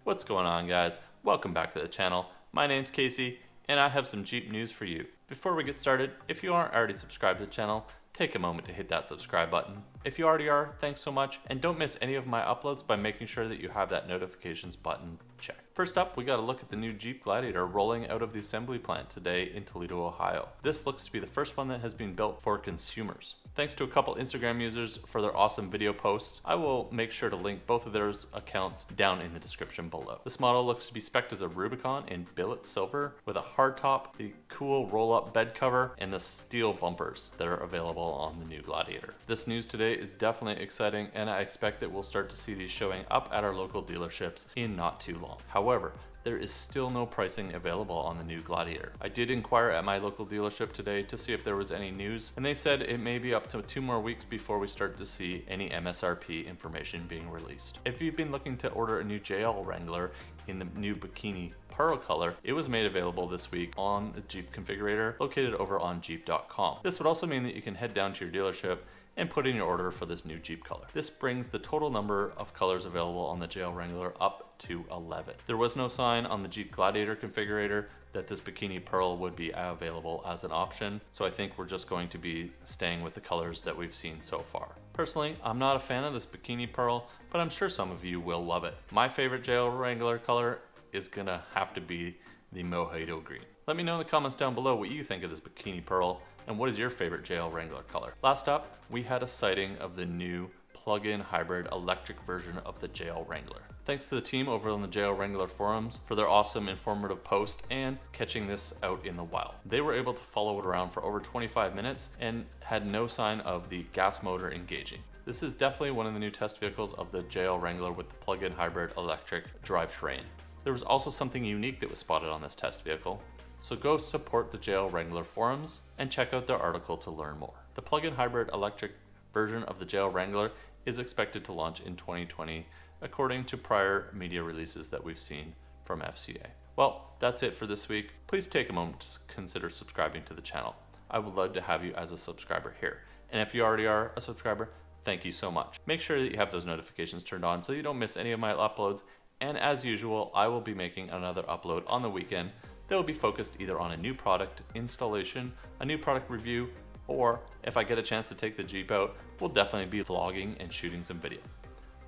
What's going on, guys? Welcome back to the channel. My name's Casey and I have some Jeep news for you. Before we get started, if you aren't already subscribed to the channel, take a moment to hit that subscribe button. If you already are, thanks so much, and don't miss any of my uploads by making sure that you have that notifications button checked. First up, we got to look at the new Jeep Gladiator rolling out of the assembly plant today in Toledo, Ohio. This looks to be the first one that has been built for consumers. Thanks to a couple Instagram users for their awesome video posts. I will make sure to link both of those accounts down in the description below. This model looks to be spec'd as a Rubicon in billet silver with a hardtop, the cool roll-up bed cover, and the steel bumpers that are available on the new Gladiator. This news today is definitely exciting, and I expect that we'll start to see these showing up at our local dealerships in not too long. However, there is still no pricing available on the new Gladiator. I did inquire at my local dealership today to see if there was any news, and they said it may be up to 2 more weeks before we start to see any MSRP information being released. If you've been looking to order a new JL Wrangler in the new Bikini pearl color, it was made available this week on the Jeep Configurator located over on jeep.com. This would also mean that you can head down to your dealership and put in your order for this new Jeep color. This brings the total number of colors available on the JL Wrangler up to 11. There was no sign on the Jeep Gladiator configurator that this Bikini Pearl would be available as an option, so I think we're just going to be staying with the colors that we've seen so far. Personally, I'm not a fan of this Bikini Pearl, but I'm sure some of you will love it. My favorite JL Wrangler color is gonna have to be the Mojito Green. Let me know in the comments down below what you think of this Bikini Pearl and what is your favorite JL Wrangler color. Last up, we had a sighting of the new plug-in hybrid electric version of the JL Wrangler. Thanks to the team over on the JL Wrangler forums for their awesome informative post and catching this out in the wild. They were able to follow it around for over 25 minutes and had no sign of the gas motor engaging. This is definitely one of the new test vehicles of the JL Wrangler with the plug-in hybrid electric drivetrain. There was also something unique that was spotted on this test vehicle, so go support the JL Wrangler forums and check out their article to learn more. The plug-in hybrid electric version of the JL Wrangler is expected to launch in 2020, according to prior media releases that we've seen from FCA. Well, that's it for this week. Please take a moment to consider subscribing to the channel. I would love to have you as a subscriber here. And if you already are a subscriber, thank you so much. Make sure that you have those notifications turned on so you don't miss any of my uploads. And as usual, I will be making another upload on the weekend that will be focused either on a new product installation, a new product review, or if I get a chance to take the Jeep out, we'll definitely be vlogging and shooting some video.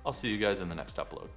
I'll see you guys in the next upload.